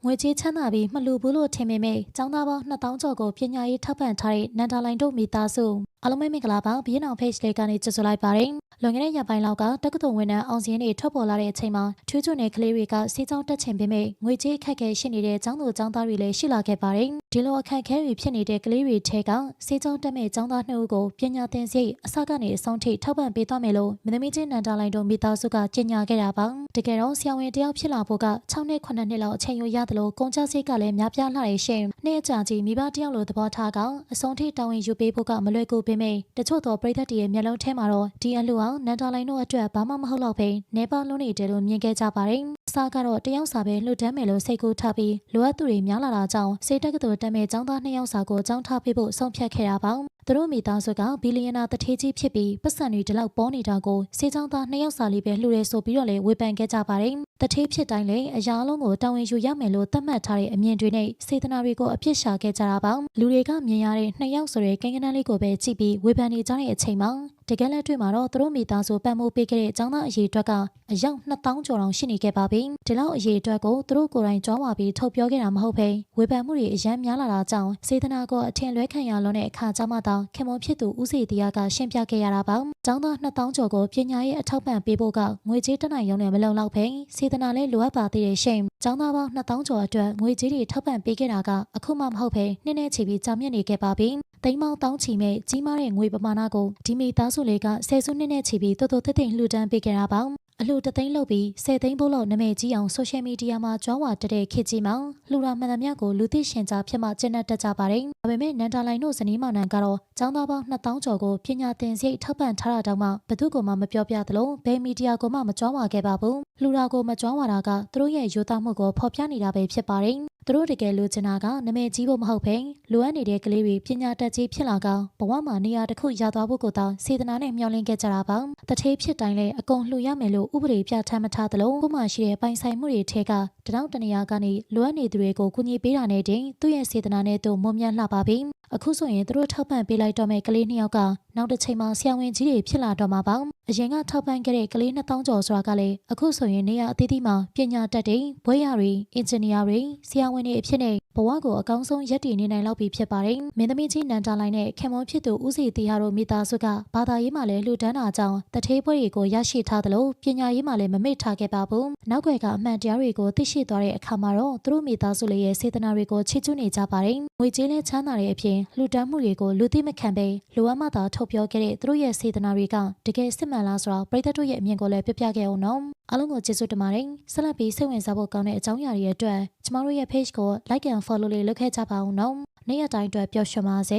ငွေကြေးချမ်းသာပြီးမလူဘူးလို့ထင်ပေမဲ့ကျောင်းသားပေါင်း2000ကျော်ကိုပညာရေးထောက်ပံ့ထားတဲ့နန္ဒာလိုင်တို့မိသားစုအားလုံးပဲမင်္ဂလာပါဘီယန်အောင် page လေးကနေကြိုဆိုလိုက်ပါတယ်လွန်ခဲ့တဲ့ရက်ပိုင်းလောက်ကတက္ကသိုလ်ဝန်ထမ်းအောင်စင်းတွေထွက်ပေါ်လာတဲ့အချိန်မှာထူးချွန်တဲ့ကလေးတွေကစေးကြောင်းတက်ချင်ပေမဲ့ငွေကြေးအခက်အခဲရှိနေတဲ့ကျောင်းသူကျောင်းသားတွေလည်းရှိလာခဲ့ပါတယ်ဒီလိုအခက်အခဲတွေဖြစ်နေတဲ့ကလေးတွေထဲကစေးကြောင်းတက်မဲ့ကျောင်းသား2ဦးကိုပညာသင်စရိတ်အစကနေအဆုံးထိထောက်ပံ့ပေးသွားမယ်လို့မင်းသမီးချင်းနန္ဒာလိုင်တို့မိသားစုကကြေညာခဲ့တာပါတကယ်တော့ဆရာဝန်တယောက်ဖြစ်လာဖို့က6နှစ်9နှစ်လောက်အချိန်ယူရတယ်လို့ကုန်ကျစရိတ်ကလည်းများပြားလာတဲ့ရှင်နေ့အကြာကြီးမိဘတယောက်လိုသဘောထားကအဆုံးထိတာဝန်ယူပေးဖို့ကမလွယ်ကူပေမဲ့တချို့သောပရိသတ်တွေရဲ့မျက်လုံးထဲမှာတော့ဒီအလှအောင်နန္ဒာလိုင်တို့အတွက်ဘာမှမဟုတ်တော့ဘဲနေပါလုံးနေတယ်လို့မြင်ခဲ့ကြပါတယ်အစားကတော့တယောက်စာပဲလှူဒန်းမယ်လို့စိတ်ကူးထားပြီးလိုအပ်သူတွေများလာတာကြောင့်စေတက္ကသိုလ်တက်မဲ့ကျောင်းသား2ယောက်စာကိုကျောင်းထားပေးဖို့ဆုံးဖြတ်ခဲ့တာပါသူတို့မိသားစုကဘီလီယံနာတထေးကြီးဖြစ်ပြီးပတ်စံတွေဒီလောက်ပေါ်နေတာကိုစေချောင်းသား2ယောက်စာလေးပဲလှူရဲဆိုပြီးတော့လည်းဝေဖန်ခဲ့ကြပါတယ်တထေးဖြစ်တိုင်းလည်းအရာလုံးကိုတာဝန်ယူရမယ်လို့သတ်မှတ်ထားတဲ့အမြင်တွေနဲ့စေတနာတွေကိုအပြစ်ရှာခဲ့ကြတာပါလူတွေကမြင်ရတဲ့2ယောက်ဆိုတဲ့ကိန်းဂဏန်းလေးကိုပဲကြည့်ပြီးဝေဖန်နေကြတဲ့အချိန်မှာတကယ်လက်တွေ့မှာတော့သူတို့မိသားစုပံ့ပိုးပေးခဲ့တဲ့ကျောင်းသားအရေးအတွက်ကအယောက်2000ကျော်တောင်ရှိနေခဲ့ပါပြီဒီလောက်အရေးအတွက်ကိုသူတို့ကိုယ်တိုင်ကြွားဝါပြီးထုတ်ပြောခဲ့တာမဟုတ်ဘဲဝေဖန်မှုတွေအများများလာတာကြောင့်စေတနာကိုအထင်လွဲခံရလွန်တဲ့အခါကျမှသာခင်မွန်ဖြစ်သူဦးစီတရားကရှင်းပြခဲ့ရတာပါကျောင်းသား2000ကျော်ကိုပညာရေးအထောက်ပံ့ပေးဖို့ကငွေကြေးတနိုင်ရုံနဲ့မလုံလောက်ဘဲစေတနာလည်းလိုအပ်ပါသေးတယ်ရှင်ကျောင်းသားပေါင်း2000ကျော်အတွက်ငွေကြေးတွေထောက်ပံ့ပေးခဲ့တာကအခုမှမဟုတ်ဘဲနှစ်နဲ့ချီပြီးကြာမြင့်နေခဲ့ပါပြီတိမ်မောင်းတောင်းချီမဲ့ကြီးမားတဲ့ငွေပမာဏကိုဒီမိသားစုလေးကဆယ်စုနှစ်နဲ့ချီပြီးတိုးတိုးတိတ်တိတ်လှူဒန်းပေးခဲ့တာပါအလှူ3သိန်းလုပ်ပြီး10သိန်းဖို့လောက်နာမည်ကြီးအောင်ဆိုရှယ်မီဒီယာမှာကြွားဝါတက်တဲ့ခေတ်ကြီးမှာလှူတာမှန်သမျှကိုလူသိရှင်ကြားဖြစ်မှကျင့်တတ်ကြပါတယ်။ဒါပေမဲ့နန္ဒာလိုင်တို့ဇနီးမောင်နှံကတော့ကျောင်းသားပေါင်း2000ကျော်ကိုပညာသင်စရိတ်ထောက်ပံ့ထားတာတောင်မှဘသူ့ကိုမှမပြောပြသလိုဘယ်မီဒီယာကိုမှမကြွားဝါခဲ့ပါဘူး။လှူတာကိုမကြွားဝါတာကသူတို့ရဲ့ရိုးသားမှုကိုဖော်ပြနေတာပဲဖြစ်ပါတယ်။သူတို့တကယ်လိုချင်တာကနာမည်ကြီးဖို့မဟုတ်ဘဲလိုအပ်နေတဲ့ကလေးတွေပညာတတ်ကြီးဖြစ်လာကဘဝမှာနေရာတစ်ခုရသွားဖို့ကိုသာစေတနာနဲ့မျှော်လင့်ခဲ့ကြတာပါတထေးဖြစ်တိုင်းလည်းအကုန်လှူရမယ်လို့ဥပဒေပြဋ္ဌာန်းမထားသလိုကိုမှရှိတဲ့ပိုင်ဆိုင်မှုတွေထဲကတထောင်တနေရာကနေလိုအပ်နေသူတွေကိုကူညီပေးတာနဲ့တင်သူ့ရဲ့စေတနာနဲ့သူမွန်မြတ်လှပါပြီအခုဆိုရင်သူတို့ထောက်ပံ့ပေးလိုက်တော့မဲ့ကလေး2ယောက်ကနောက်တစ်ချိန်မှာဆရာဝန်ကြီးတွေဖြစ်လာတော့မှာပါအရင်ကထောက်ပံ့ခဲ့တဲ့ကလေး2000ကျော်ဆိုတာကလည်းအခုဆိုရင်နေရာအသီးသီးမှာပညာတတ်တွေဘွဲ့ရတွေအင်ဂျင်နီယာတွေဆရာဝန်တွေအဖြစ်နဲ့ဘဝကိုအကောင်းဆုံးရည်တည်နေနိုင်လောက်ပြီဖြစ်ပါတယ်မင်းသမီးကြီးနန္ဒာလိုင်နဲ့ခင်မွန်ဖြစ်သူဦးစီတီဟာတို့မိသားစုကဘာသာရေးမှာလည်းလှူဒန်းတာကြောင့်တထေးပွဲတွေကိုရရှိထားသလိုပညာရေးမှာလည်းမမေ့ထားခဲ့ပါဘူးနောက်ွယ်ကအမှန်တရားတွေကိုသိရှိသွားတဲ့အခါမှာတော့သူတို့မိသားစုလေးရဲ့စေတနာတွေကိုချီးကျူးနေကြပါတယ်ငွေကြေးနဲ့ချမ်းသာတဲ့အပြင်လှူဒန်းမှုတွေကိုလူသိမခံပဲလိုအပ်မှသာထုတ်ပြောခဲ့တဲ့သူတို့ရဲ့စေတနာတွေကတကယ်စစ်မှန်လားဆိုတာပရိသတ်တို့ရဲ့အမြင်ကိုလည်းပြပြခဲ့အောင်နော်အားလုံးကိုကျေးဇူးတင်ပါတယ်ဆက်လက်ပြီးစိတ်ဝင်စားဖို့ကောင်းတဲ့အကြောင်းအရာတွေအတွက်ကျမတို့ရဲ့ page ကို like and follow လေးလုပ်ခဲ့ကြပါဦးနော်နေ့ရက်တိုင်းအတွက်ပျော်ရွှင်ပါစေ